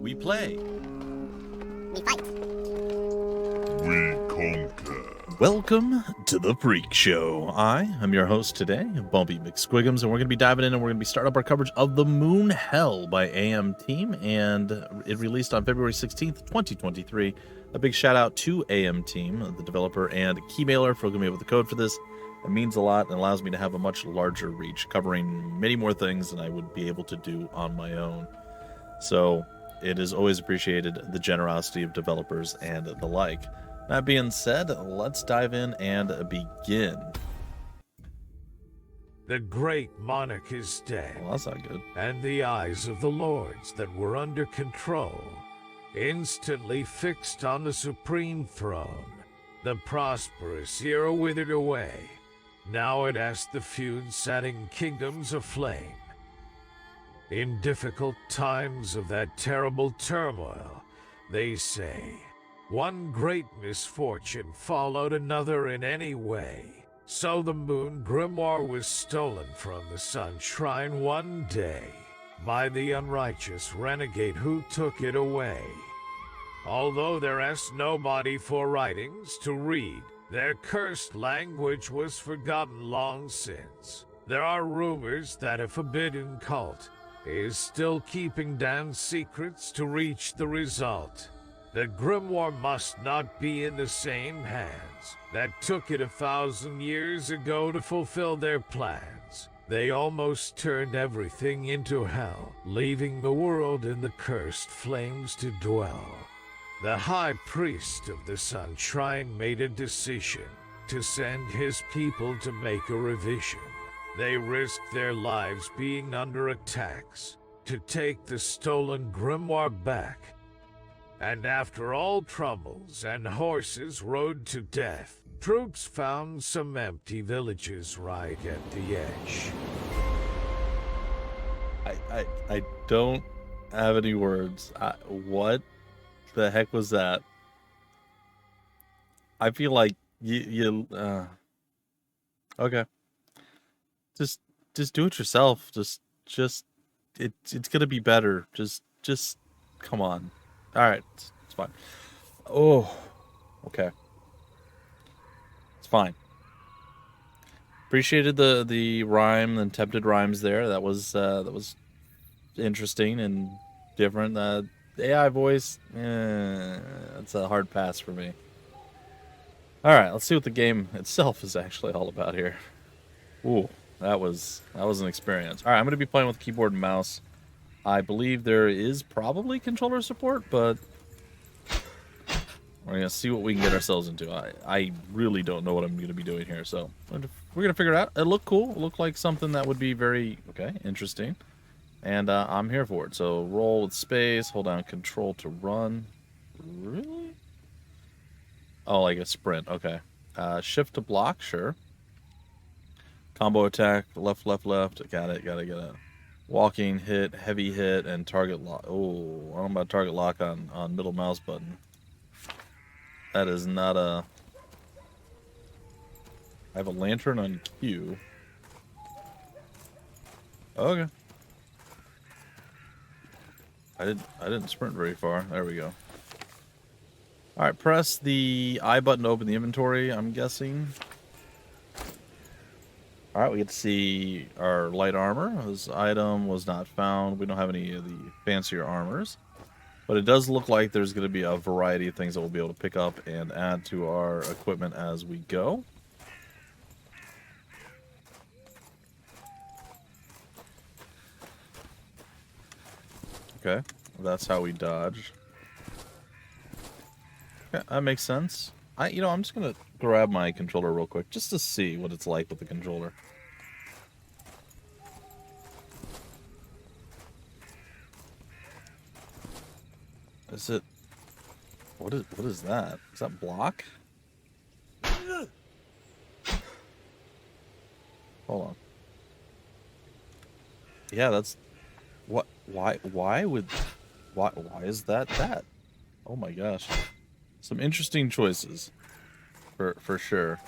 We play. We fight. We conquer. Welcome to the Freak Show. I am your host today, Bumpy McSquigums, and we're going to be diving in and we're going to be starting up our coverage of The Moon Hell by AM Team, and it released on February 16th, 2023. A big shout out to AM Team, the developer, and Keymailer for hooking me up with the code for this. It means a lot and allows me to have a much larger reach, covering many more things than I would be able to do on my own. So it is always appreciated, the generosity of developers and the like. That being said, let's dive in and begin. The great monarch is dead, Well, that's not good. and the eyes of the lords that were under control instantly fixed on the supreme throne. The prosperous era withered away. Now it asked the feud-setting kingdoms aflame. In difficult times of that terrible turmoil, they say, one great misfortune followed another in any way. So the moon grimoire was stolen from the sun shrine one day by the unrighteous renegade who took it away. Although there asked nobody for writings to read, their cursed language was forgotten long since. There are rumors that a forbidden cult is still keeping down secrets to reach the result. The grimoire must not be in the same hands that took it 1,000 years ago to fulfill their plans. They almost turned everything into hell, leaving the world in the cursed flames to dwell. The high priest of the Sun Shrine made a decision to send his people to make a revision. They risked their lives being under attacks to take the stolen grimoire back. And after all troubles and horses rode to death, troops found some empty villages right at the edge. I don't have any words. What the heck was that? I feel like okay. Just do it yourself. Just it's gonna be better. Just come on. All right, it's fine. Oh, okay, it's fine. Appreciated the rhyme and attempted rhymes there. That was interesting and different. The AI voice, that's a hard pass for me. All right, let's see what the game itself is actually all about here. Ooh, that was an experience. All right, I'm gonna be playing with keyboard and mouse. I believe there is probably controller support, but we're going to see what we can get ourselves into. I really don't know what I'm going to be doing here, so we're going to figure it out. It looked cool. It looked like something that would be very, interesting. And I'm here for it. So roll with space, hold down control to run. Really? Oh, like a sprint. Okay. Shift to block, sure. Combo attack, left, left, left. Got it. Walking, hit, heavy hit, and target lock. Oh, I don't know about target lock on middle mouse button. That is not a... I have a lantern on Q. Okay. I didn't sprint very far. There we go. Alright, press the I button to open the inventory, I'm guessing. Alright, we get to see our light armor. This item was not found. We don't have any of the fancier armors. But it does look like there's going to be a variety of things that we'll be able to pick up and add to our equipment as we go. Okay, that's how we dodge. Yeah, that makes sense. I'm just going to grab my controller real quick just to see what it's like with the controller. Is it... What is that? Is that block? Hold on. Yeah, that's... What? Why is that? Oh my gosh. Some interesting choices. For sure.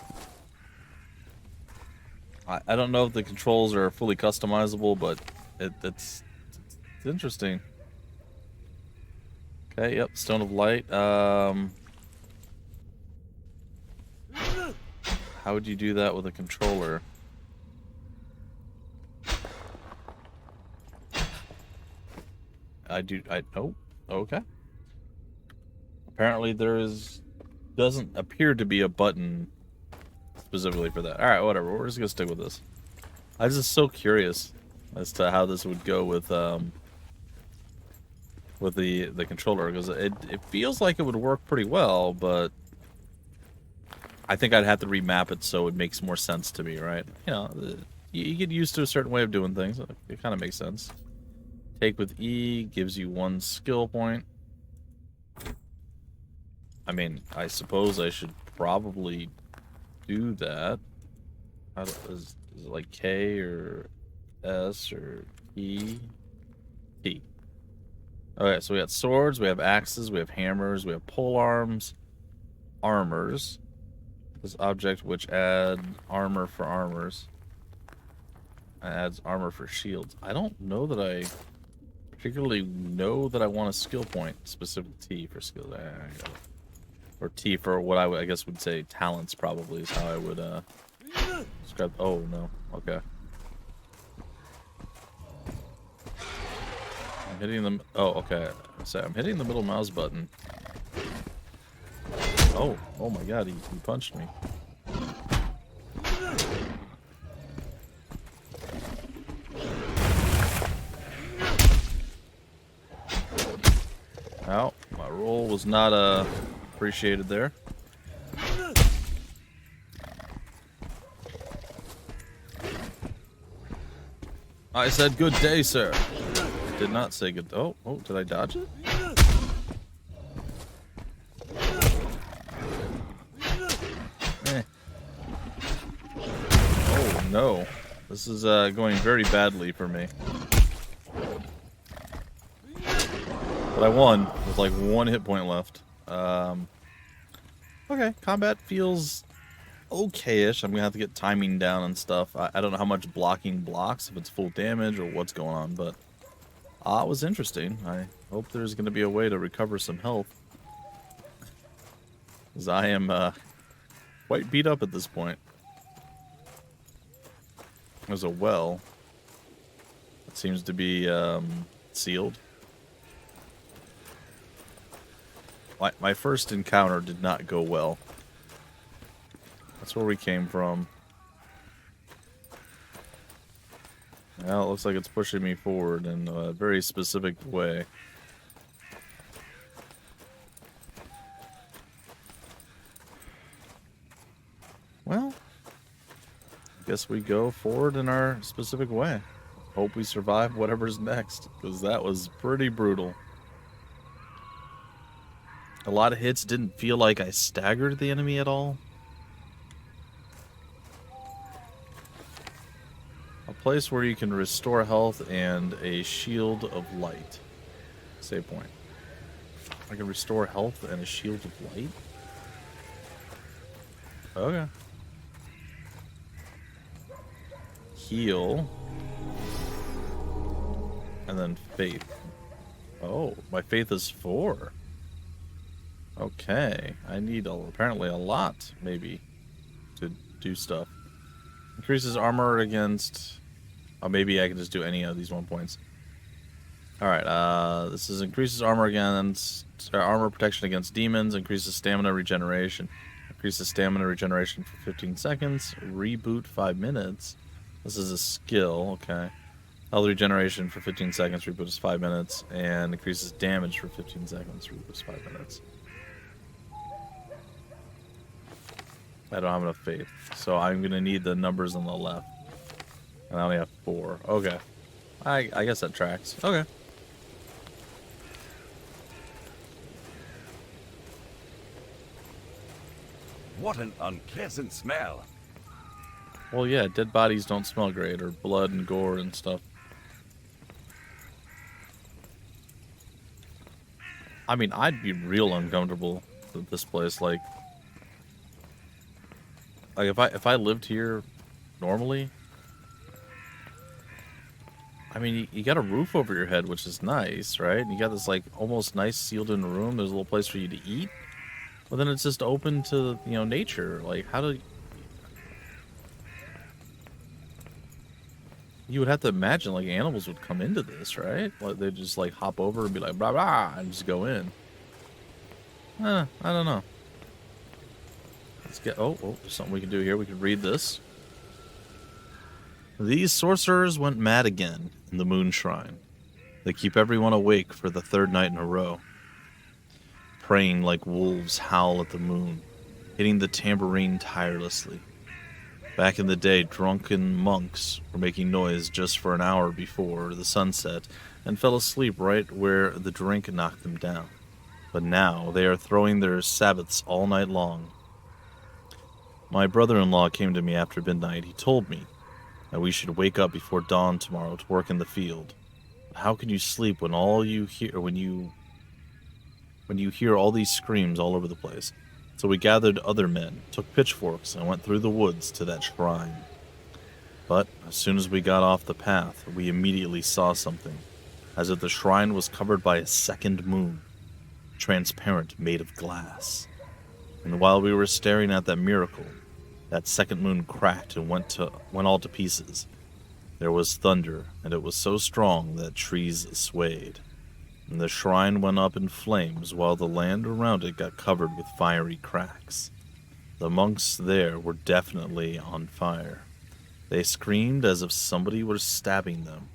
I don't know if the controls are fully customizable, but it's interesting. Okay, yep, Stone of Light. How would you do that with a controller? Oh, okay. Apparently doesn't appear to be a button specifically for that. Alright, whatever, we're just gonna stick with this. I was just so curious as to how this would go with the controller, because it feels like it would work pretty well, but I think I'd have to remap it so it makes more sense to me, right? You know, you get used to a certain way of doing things. It kind of makes sense. Take with E gives you 1 skill point. I mean, I suppose I should probably do that. Is it like K or S or E? T. Okay, so we got swords, we have axes, we have hammers, we have pole arms, armors. This object which add armor for armors. And adds armor for shields. I don't know that I particularly know that I want a skill point. Specific T for skill. Or T for what I guess would say talents, probably is how I would describe. Oh no. Okay. I'm hitting them. Oh, okay. So I'm hitting the middle mouse button. Oh my god, he punched me. Ow, my roll was not appreciated there. I said good day, sir. Did not say good. Oh, did I dodge it? Oh no, this is going very badly for me. But I won with like 1 hit point left. Okay, combat feels okay-ish. I'm gonna have to get timing down and stuff. I don't know how much blocking blocks, if it's full damage or what's going on, but it was interesting. I hope there's gonna be a way to recover some health, because I am quite beat up at this point. There's a well. It seems to be sealed. My first encounter did not go well. That's where we came from. Well, it looks like it's pushing me forward in a very specific way. Well, I guess we go forward in our specific way. Hope we survive whatever's next, because that was pretty brutal. A lot of hits didn't feel like I staggered the enemy at all. A place where you can restore health and a shield of light. Save point. I can restore health and a shield of light? Okay. Heal. And then faith. Oh, my faith is 4. Okay, I need apparently a lot, maybe, to do stuff. Increases armor against... Oh, maybe I can just do any of these 1 points. Alright, this is increases armor against... armor protection against demons, increases stamina regeneration. Increases stamina regeneration for 15 seconds, reboot 5 minutes. This is a skill, okay. Health regeneration for 15 seconds, reboot is 5 minutes, and increases damage for 15 seconds, reboot is 5 minutes. I don't have enough faith, so I'm gonna need the numbers on the left. And I only have 4. Okay. I guess that tracks. Okay. What an unpleasant smell. Well, yeah, dead bodies don't smell great, or blood and gore and stuff. I mean, I'd be real uncomfortable with this place, like if I lived here normally, I mean, you got a roof over your head, which is nice, right? And you got this, like, almost nice sealed-in room. There's a little place for you to eat. But then it's just open to, you know, nature. Like, how do... You would have to imagine, like, animals would come into this, right? Like, they'd just, like, hop over and be like, blah, blah, and just go in. I don't know. Let's get... Oh, there's something we can do here. We can read this. These sorcerers went mad again in the Moon Shrine. They keep everyone awake for the third night in a row. Praying like wolves howl at the moon, hitting the tambourine tirelessly. Back in the day, drunken monks were making noise just for an hour before the sunset and fell asleep right where the drink knocked them down. But now they are throwing their sabbaths all night long. My brother-in-law came to me after midnight. He told me that we should wake up before dawn tomorrow to work in the field. But how can you sleep when all you hear when you hear all these screams all over the place? So we gathered other men, took pitchforks, and went through the woods to that shrine. But as soon as we got off the path, we immediately saw something, as if the shrine was covered by a second moon, transparent, made of glass. And while we were staring at that miracle, that second moon cracked and went all to pieces. There was thunder, and it was so strong that trees swayed. And the shrine went up in flames while the land around it got covered with fiery cracks. The monks there were definitely on fire. They screamed as if somebody was stabbing them.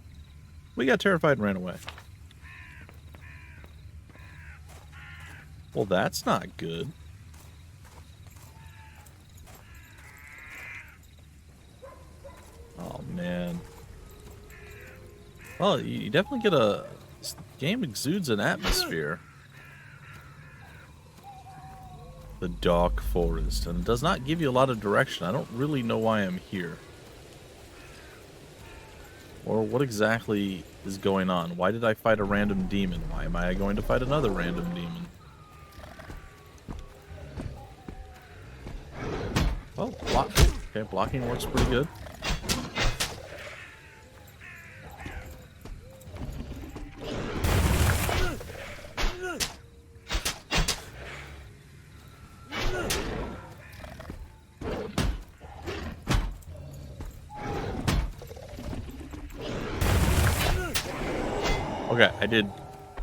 We got terrified and ran away. Well, that's not good. Oh, man. Well, you definitely get a... This game exudes an atmosphere. The dark forest, and it does not give you a lot of direction. I don't really know why I'm here. Or what exactly is going on. Why did I fight a random demon? Why am I going to fight another random demon? Oh, block. Okay, blocking works pretty good. Okay, I did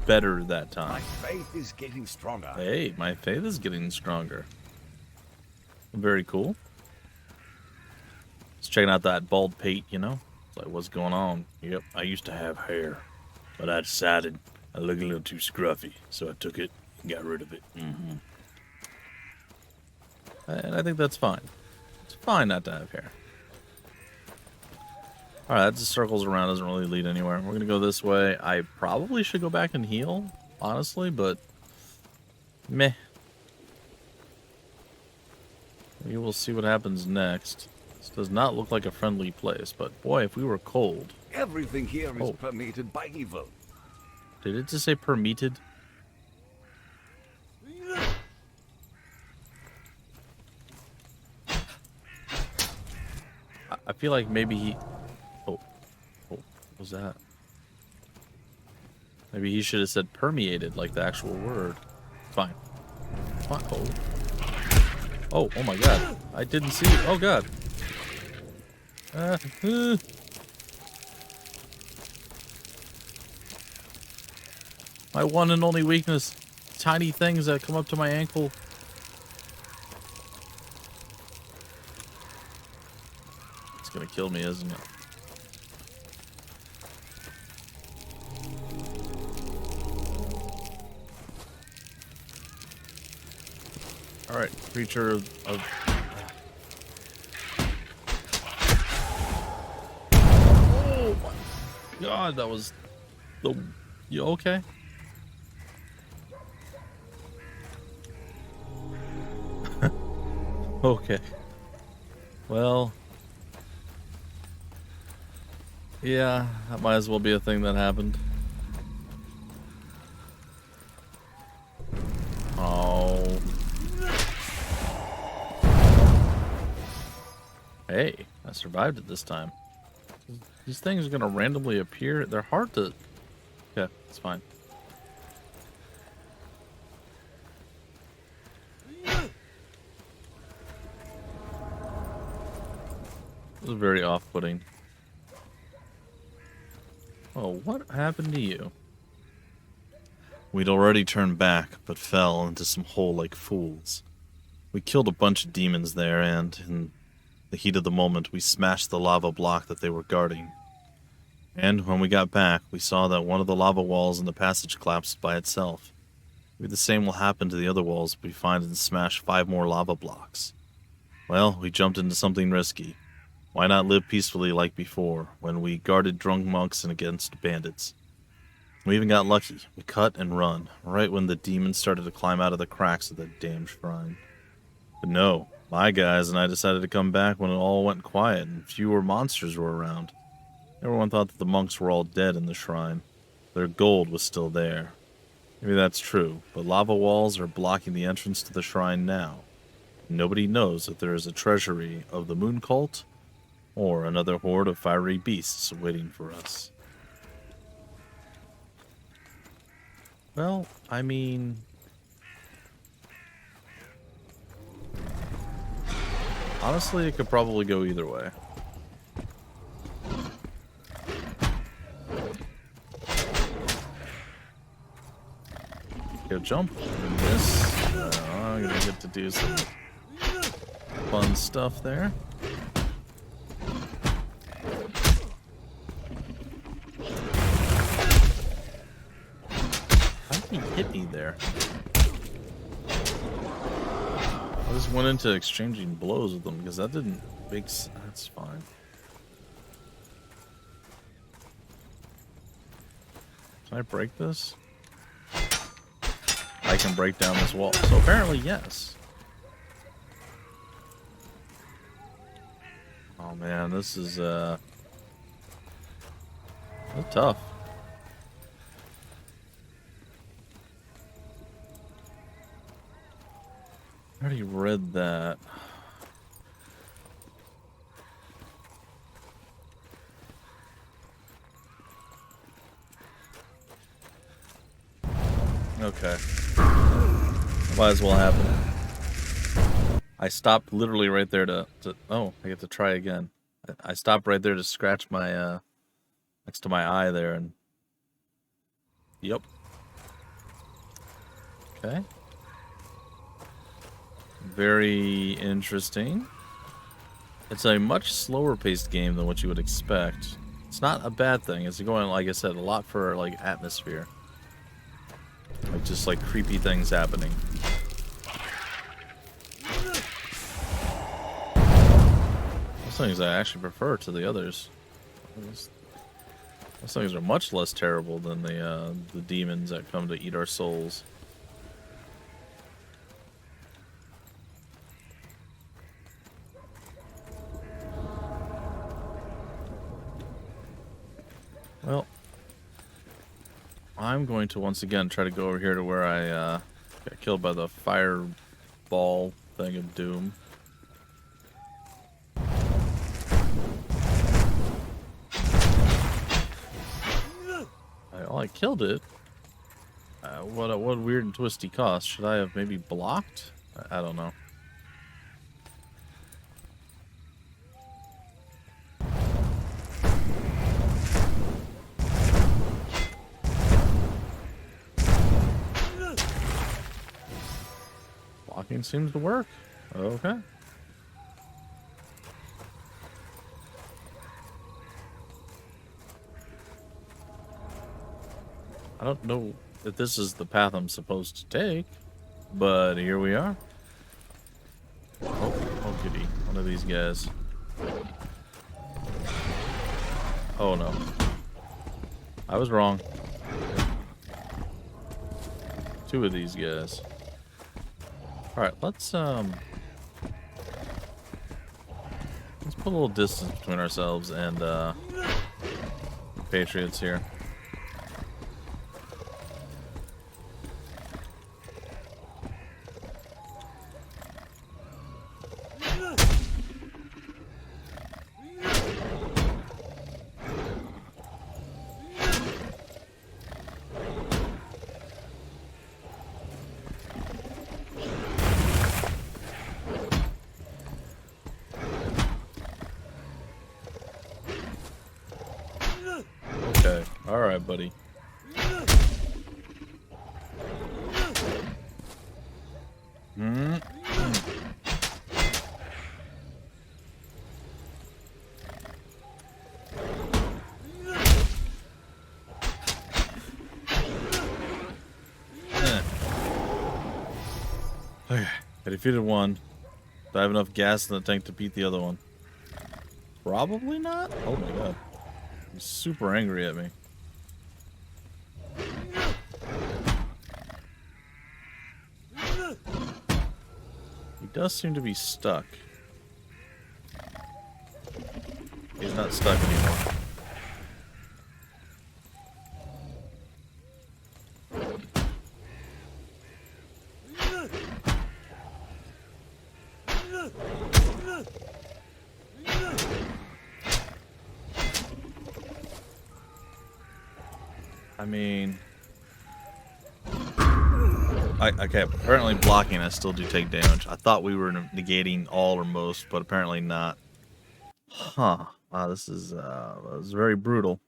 better that time. My faith is getting stronger. Hey, my faith is getting stronger. Very cool. Just checking out that bald pate, you know? It's like, what's going on? Yep, I used to have hair, but I decided I looked a little too scruffy, so I took it and got rid of it. And I think that's fine. It's fine not to have hair. Alright, that just circles around, doesn't really lead anywhere. We're gonna go this way. I probably should go back and heal, honestly, but... meh. We will see what happens next. This does not look like a friendly place, but boy, if we were cold... Everything here is permeated by evil. Did it just say permeated? I feel like maybe he... what was that? Maybe he should have said permeated, like the actual word. Fine. Fine. Oh my god. I didn't see it. Oh god. My one and only weakness. Tiny things that come up to my ankle. It's gonna kill me, isn't it? Alright, creature of... Oh my god, that was... You okay? Okay. Well... yeah, that might as well be a thing that happened. Oh... Hey, I survived it this time. These things are gonna randomly appear. They're hard to... Yeah, it's fine. This is very off-putting. Oh, what happened to you? We'd already turned back, but fell into some hole like fools. We killed a bunch of demons there, and, in the heat of the moment, we smashed the lava block that they were guarding. And when we got back, we saw that one of the lava walls in the passage collapsed by itself. Maybe the same will happen to the other walls if we find and smash 5 more lava blocks. Well, we jumped into something risky. Why not live peacefully like before, when we guarded drunk monks and against bandits? We even got lucky. We cut and run, right when the demons started to climb out of the cracks of that damn shrine. But no, my guys and I decided to come back when it all went quiet and fewer monsters were around. Everyone thought that the monks were all dead in the shrine. Their gold was still there. Maybe that's true, but lava walls are blocking the entrance to the shrine now. Nobody knows if there is a treasury of the moon cult or another horde of fiery beasts waiting for us. Well, I mean... honestly, it could probably go either way. Go jump in this. I'm gonna get to do some fun stuff there. How did he hit me there? I just went into exchanging blows with them because that didn't make sense. That's fine. Can I break this? I can break down this wall. So apparently, yes. Oh man, this is tough. I already read that. Okay. Might as well happen. I stopped literally right there to oh, I get to try again. I stopped right there to scratch my next to my eye there, and yep. Okay. Very interesting. It's a much slower paced game than what you would expect. It's not a bad thing. It's going, like I said, a lot for like atmosphere. Like just like creepy things happening. Those things I actually prefer to the others. Those things are much less terrible than the demons that come to eat our souls. Well, I'm going to once again try to go over here to where I got killed by the fireball thing of doom. I killed it. What weird and twisty cost. Should I have maybe blocked? I don't know. Blocking seems to work. Okay. I don't know if this is the path I'm supposed to take, but here we are. Oh goody. One of these guys. Oh no. I was wrong. 2 of these guys. Alright, let's put a little distance between ourselves and the Patriots here. Alright, buddy. Okay, I defeated one. Do I have enough gas in the tank to beat the other one? Probably not. Oh my god. He's super angry at me. He does seem to be stuck. He's not stuck anymore. I mean, okay, apparently blocking I still do take damage. I thought we were negating all or most, but apparently not. Huh. Wow, this is very brutal.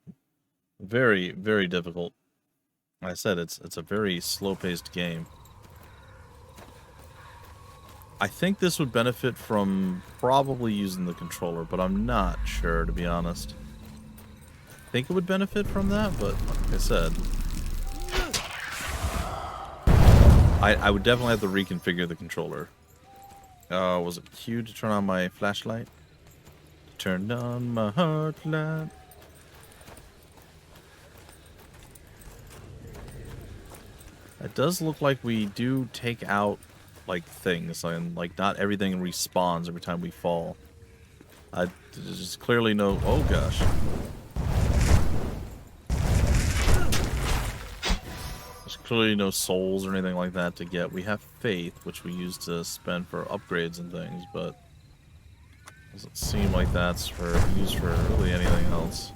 Very, very difficult. Like I said, it's a very slow-paced game. I think this would benefit from probably using the controller, but I'm not sure, to be honest. I think it would benefit from that, but like I said, I would definitely have to reconfigure the controller. Was it Q to turn on my flashlight? Turn on my heart light. It does look like we do take out like things, and like not everything respawns every time we fall. There's clearly no. Oh gosh. There's clearly no souls or anything like that to get. We have faith, which we use to spend for upgrades and things, but doesn't seem like that's used for really anything else.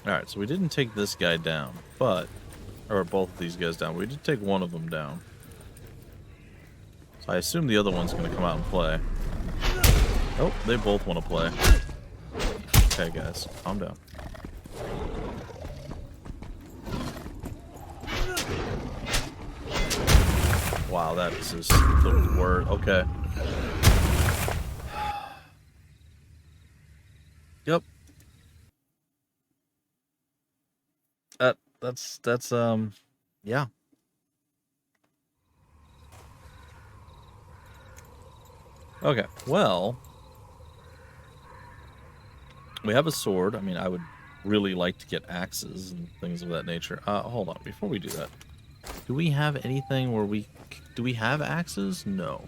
Alright, so we didn't take this guy down, but... Or both of these guys down. We did take one of them down. So I assume the other one's going to come out and play. Oh, they both want to play. Okay, guys, calm down. Wow, that is just the word. Okay. Yep. That's yeah. Okay, well, we have a sword. I mean, I would really like to get axes and things of that nature. Hold on, before we do that, do we have anything where do we have axes? No.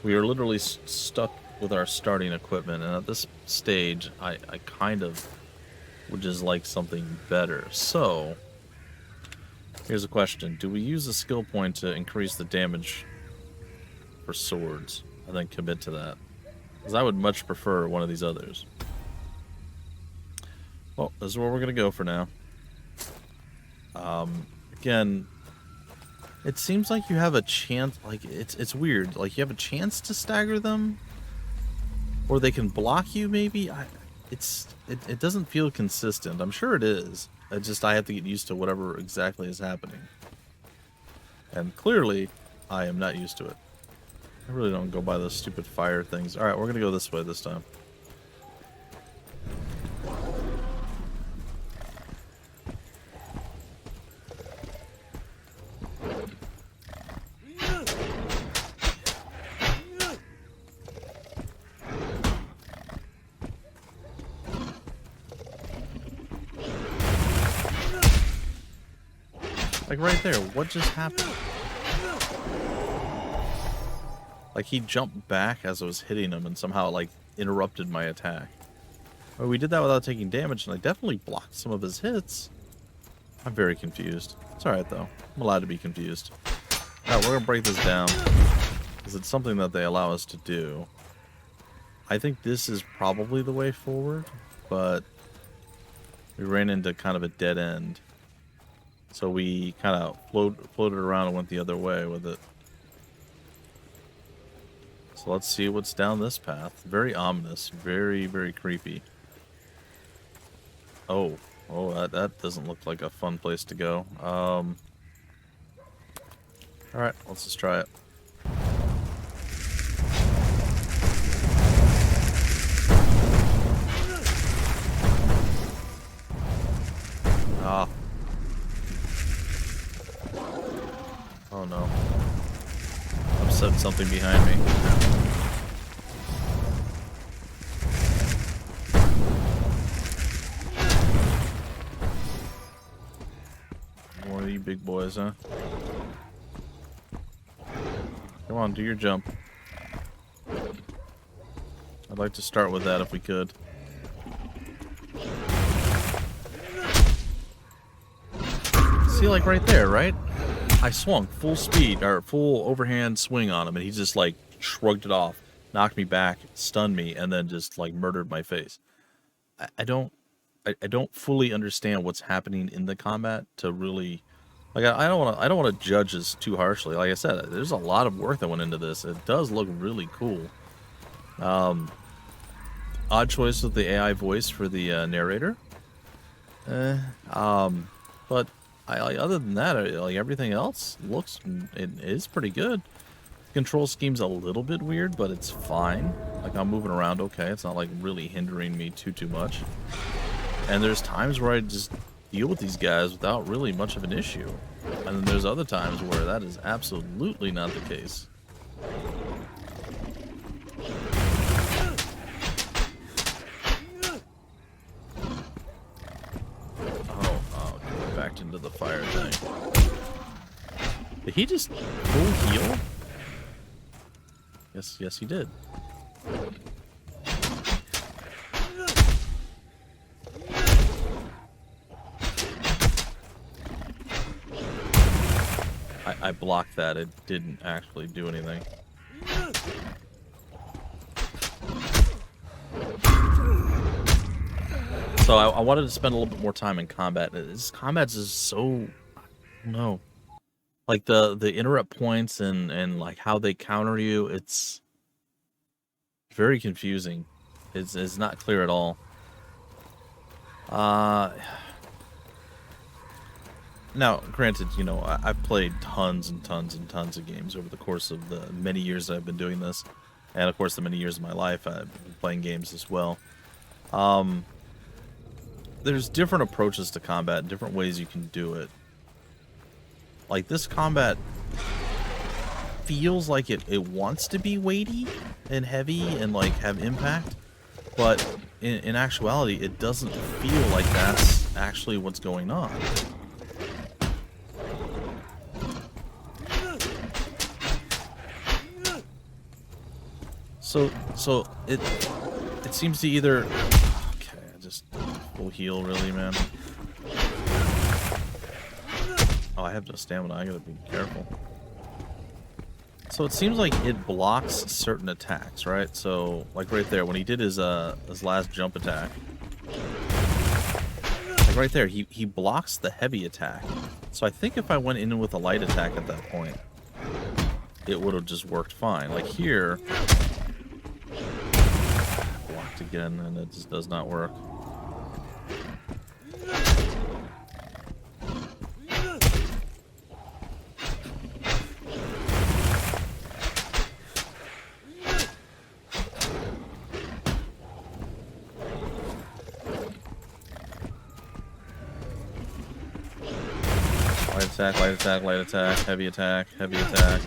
We are literally stuck with our starting equipment, and at this stage, I kind of would just like something better. So, here's a question. Do we use a skill point to increase the damage for swords and then commit to that? Because I would much prefer one of these others. Well, this is where we're going to go for now. Again, it seems like you have a chance, like, it's weird. Like, you have a chance to stagger them, or they can block you, maybe? It doesn't feel consistent. I'm sure it is. I have to get used to whatever exactly is happening. And clearly, I am not used to it. I really don't go by those stupid fire things. Alright, we're going to go this way this time. Like right there, what just happened? Like he jumped back as I was hitting him and somehow like interrupted my attack. Well, we did that without taking damage, and I definitely blocked some of his hits. I'm very confused. It's alright though. I'm allowed to be confused. Alright, we're gonna break this down, because it's something that they allow us to do. I think this is probably the way forward, but we ran into kind of a dead end. So we kind of floated around and went the other way with it. So So let's see what's down this path. Very ominous. Very, very creepy. Oh. Oh, that doesn't look like a fun place to go. Alright, let's just try it. Ah. Oh no. I've set something behind me. One of you big boys, huh? Come on, do your jump. I'd like to start with that if we could. See, like right there, right? I swung full speed, or full overhand swing on him, and he just like shrugged it off, knocked me back, stunned me, and then just like murdered my face. I don't fully understand what's happening in the combat to really, like, I don't want to judge this too harshly. Like I said, there's a lot of work that went into this. It does look really cool. Odd choice with the AI voice for the narrator. But other than that, like everything else looks, it is pretty good. The control scheme's a little bit weird, but it's fine. Like I'm moving around okay. It's not like really hindering me too much. And there's times where I just deal with these guys without really much of an issue. And then there's other times where that is absolutely not the case. Backed into the fire thing. Did he just full heal? Yes he did. I blocked that. It didn't actually do anything. So I wanted to spend a little bit more time in combat. This combat is so, no, like the interrupt points and like how they counter you. It's very confusing. It's not clear at all. Now, granted, you know, I've played tons and tons and tons of games over the course of the many years that I've been doing this, and of course the many years of my life I've been playing games as well. There's different approaches to combat, different ways you can do it. Like this combat feels like it wants to be weighty and heavy and like have impact, but in actuality it doesn't feel like that's actually what's going on. So it seems to either just full heal, really, man. Oh, I have no stamina. I gotta be careful. So it seems like it blocks certain attacks, right? So, like right there, when he did his last jump attack, like right there, he blocks the heavy attack. So I think if I went in with a light attack at that point, it would have just worked fine. Like here, blocked again, and it just does not work. Light attack, light attack, heavy attack, heavy attack.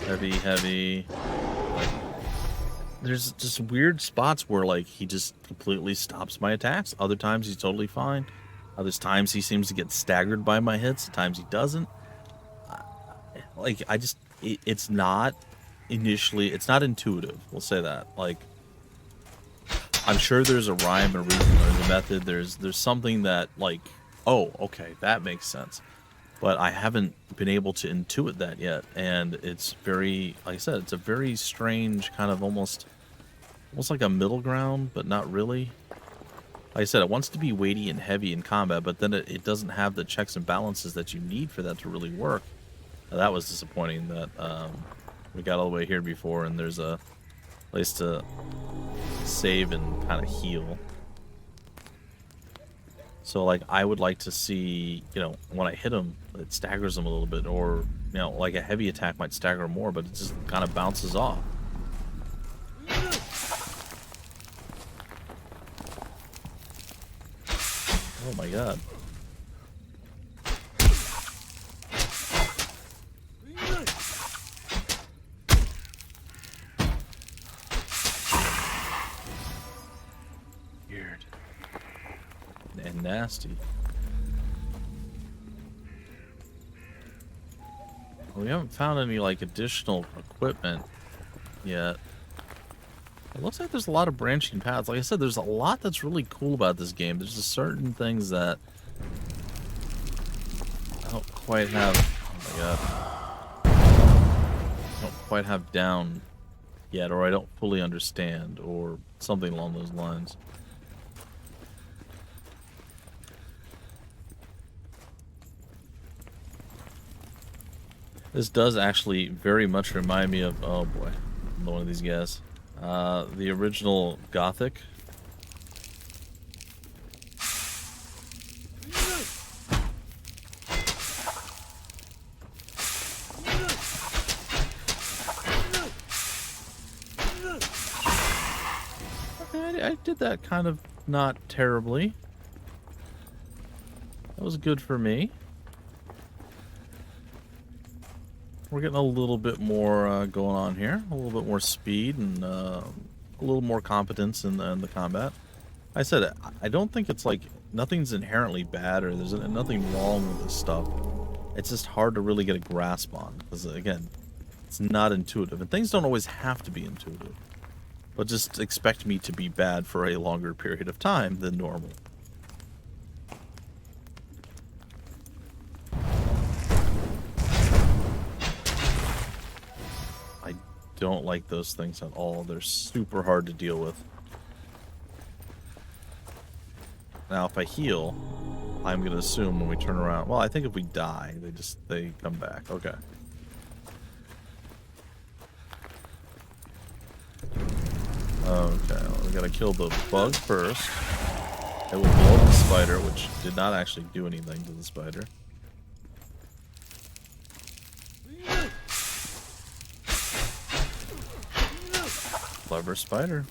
Heavy. Like, there's just weird spots where, like, he just completely stops my attacks. Other times he's totally fine. Other times he seems to get staggered by my hits. At times he doesn't. Like, it's not intuitive. We'll say that. Like, I'm sure there's a rhyme or reason, there's a method, there's something that, like, oh, okay, that makes sense. But I haven't been able to intuit that yet, and it's very, like I said, it's a very strange kind of almost like a middle ground, but not really. Like I said, it wants to be weighty and heavy in combat, but then it doesn't have the checks and balances that you need for that to really work. That was disappointing that we got all the way here before, and there's a place to save and kind of heal. So, like, I would like to see, you know, when I hit him, it staggers him a little bit, or, you know, like a heavy attack might stagger him more, but it just kind of bounces off. Oh my god. Weird. And nasty. We haven't found any, like, additional equipment yet. It looks like there's a lot of branching paths. Like I said, there's a lot that's really cool about this game. There's just certain things that I don't quite have. Oh my god. I don't quite have down yet, or I don't fully understand, or something along those lines. This does actually very much remind me of, oh boy, one of these guys. The original Gothic. Okay, I did that kind of not terribly. That was good for me. We're getting a little bit more going on here, a little bit more speed and a little more competence in the combat. I said I don't think it's like nothing's inherently bad or there's nothing wrong with this stuff. It's just hard to really get a grasp on because again, it's not intuitive, and things don't always have to be intuitive. But just expect me to be bad for a longer period of time than normal. Don't like those things at all. They're super hard to deal with. Now, if I heal, I'm going to assume when we turn around... Well, I think if we die, they come back. Okay. Okay, well, we got to kill the bug first. It will blow up the spider, which did not actually do anything to the spider. Clever spider.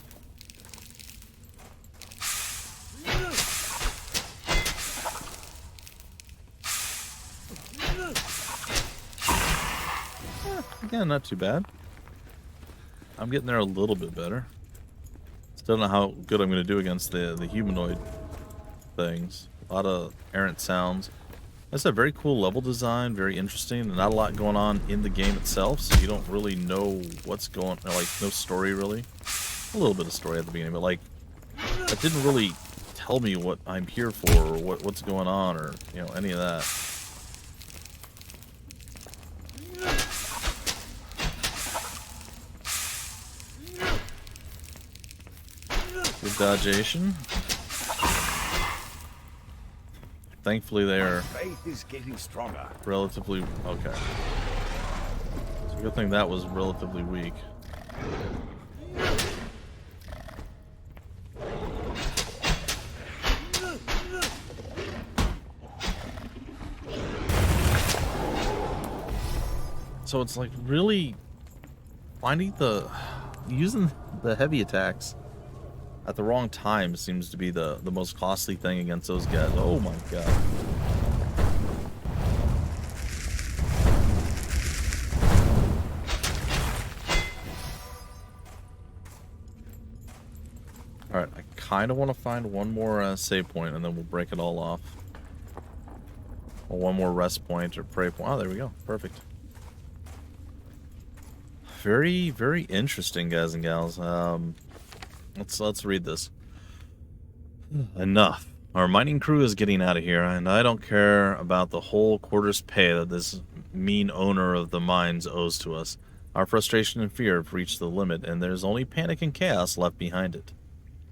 Again, not too bad. I'm getting there a little bit better. Still don't know how good I'm going to do against the humanoid things. A lot of errant sounds. That's a very cool level design, very interesting. Not a lot going on in the game itself, so you don't really know what's going on. Like, no story, really. A little bit of story at the beginning, but, like, it didn't really tell me what I'm here for or what's going on or, you know, any of that. Good dodgeation. Thankfully, they are Faith is getting stronger. relatively okay. It's a good thing that was relatively weak. So it's like really finding using the heavy attacks at the wrong time seems to be the most costly thing against those guys. Oh my god. Alright, I kind of want to find one more save point and then we'll break it all off. Or one more rest point or prey point. Oh, there we go. Perfect. Very, very interesting, guys and gals. Let's read this. Enough. Our mining crew is getting out of here, and I don't care about the whole quarter's pay that this mean owner of the mines owes to us. Our frustration and fear have reached the limit, and there's only panic and chaos left behind it.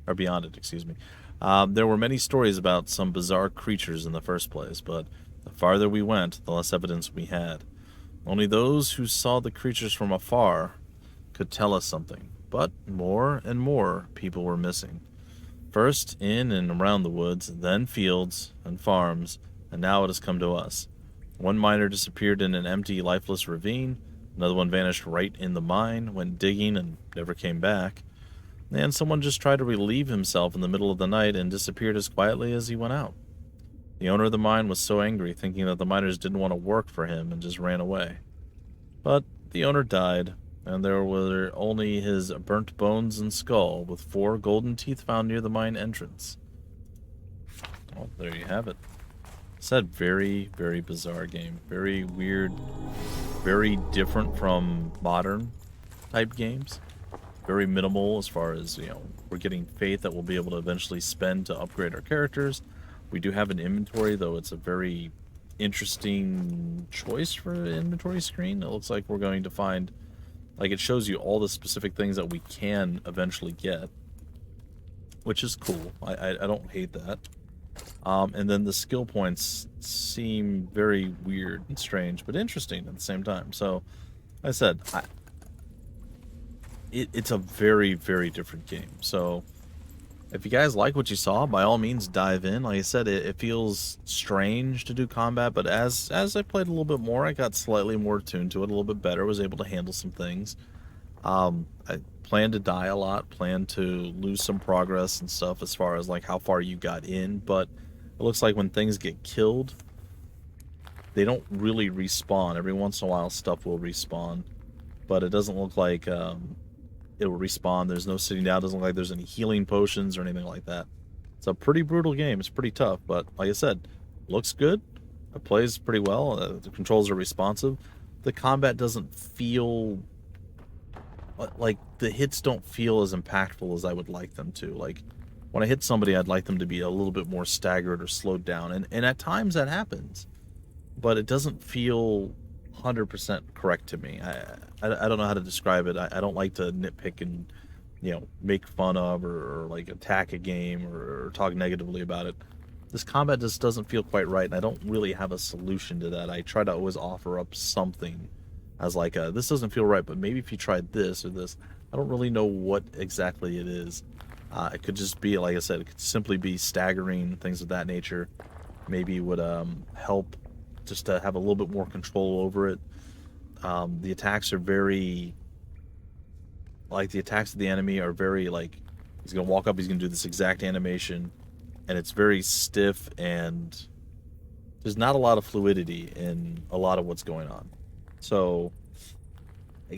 Or beyond it, excuse me. There were many stories about some bizarre creatures in the first place, but the farther we went, the less evidence we had. Only those who saw the creatures from afar could tell us something, but more and more people were missing. First in and around the woods, then fields and farms, and now it has come to us. One miner disappeared in an empty, lifeless ravine. Another one vanished right in the mine, went digging, and never came back. And someone just tried to relieve himself in the middle of the night and disappeared as quietly as he went out. The owner of the mine was so angry, thinking that the miners didn't want to work for him, and just ran away. But the owner died, and there were only his burnt bones and skull, with 4 golden teeth found near the mine entrance. Well, there you have it. Said very, very bizarre game. Very weird, very different from modern type games. Very minimal as far as, we're getting faith that we'll be able to eventually spend to upgrade our characters. We do have an inventory, though it's a very interesting choice for an inventory screen. It looks like we're going to find, like, it shows you all the specific things that we can eventually get, which is cool. I don't hate that. And then the skill points seem very weird and strange, but interesting at the same time. So, like I said, it's a very, very different game. So, if you guys like what you saw, by all means dive in. Like I said, it feels strange to do combat, but as I played a little bit more, I got slightly more tuned to it, a little bit better, was able to handle some things. I plan to die a lot, plan to lose some progress and stuff as far as like how far you got in, but it looks like when things get killed, they don't really respawn. Every once in a while stuff will respawn, but it doesn't look like it will respawn. There's no sitting down. It doesn't look like there's any healing potions or anything like that. It's a pretty brutal game. It's pretty tough, but like I said, looks good. It plays pretty well. The controls are responsive. The combat doesn't feel like, the hits don't feel as impactful as I would like them to. Like, when I hit somebody, I'd like them to be a little bit more staggered or slowed down, and at times that happens, but it doesn't feel 100% correct to me. I don't know how to describe it. I don't like to nitpick and make fun of or like attack a game or talk negatively about it. This combat just doesn't feel quite right, and I don't really have a solution to that. I try to always offer up something as like this doesn't feel right, but maybe if you tried this or this. I don't really know what exactly it is. It could just be, like I said, it could simply be staggering, things of that nature. Maybe would help just to have a little bit more control over it. The attacks are very, like, the attacks of the enemy are very, like, he's going to walk up, he's going to do this exact animation, and it's very stiff, and there's not a lot of fluidity in a lot of what's going on. So,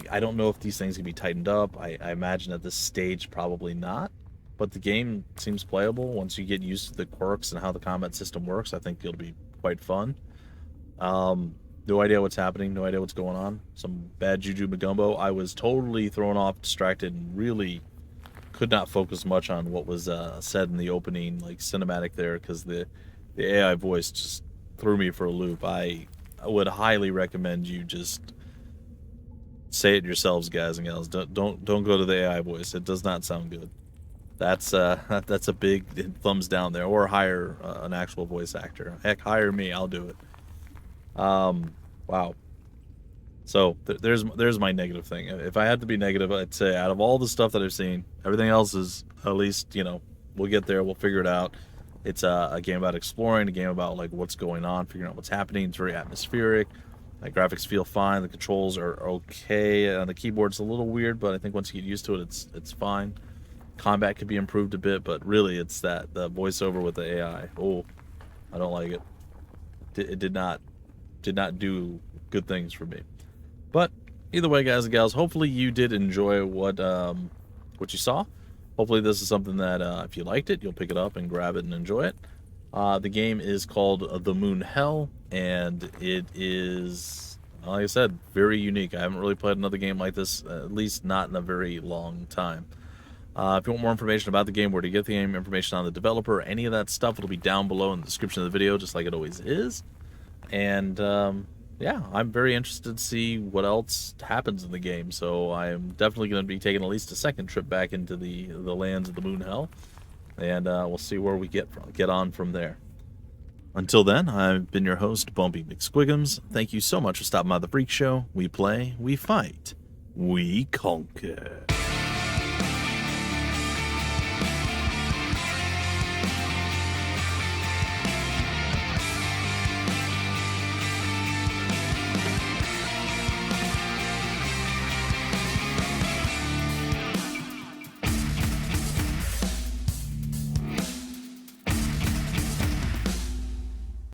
I don't know if these things can be tightened up. I imagine at this stage probably not, but the game seems playable. Once you get used to the quirks and how the combat system works, I think it'll be quite fun. No idea what's happening, no idea what's going on. Some bad juju magumbo. I was totally thrown off, distracted, and really could not focus much on what was said in the opening, like, cinematic there, because the AI voice just threw me for a loop. I would highly recommend you just say it yourselves, guys and gals. Don't go to the AI voice. It does not sound good. That's a big thumbs down there. Or hire an actual voice actor. Heck, hire me. I'll do it. Wow. So there's my negative thing. If I had to be negative, I'd say out of all the stuff that I've seen, everything else is at least, we'll get there. We'll figure it out. It's a game about exploring, a game about like what's going on, figuring out what's happening. It's very atmospheric. The graphics feel fine. The controls are okay. The keyboard's a little weird, but I think once you get used to it, it's fine. Combat could be improved a bit, but really it's the voiceover with the AI. Oh, I don't like it. It did not do good things for me. But either way, guys and gals, hopefully you did enjoy what you saw. Hopefully this is something that if you liked it, you'll pick it up and grab it and enjoy it. The game is called The Moon Hell, and it is, like I said, very unique. I haven't really played another game like this, at least not in a very long time. If you want more information about the game, where to get the game, information on the developer, any of that stuff, it'll be down below in the description of the video, just like it always is. And yeah, I'm very interested to see what else happens in the game. So I'm definitely going to be taking at least a second trip back into the lands of the Moon Hell, and we'll see where we get on from there. Until then, I've been your host, Bumpy McSquigums. Thank you so much for stopping by the Freak Show. We play, we fight, we conquer.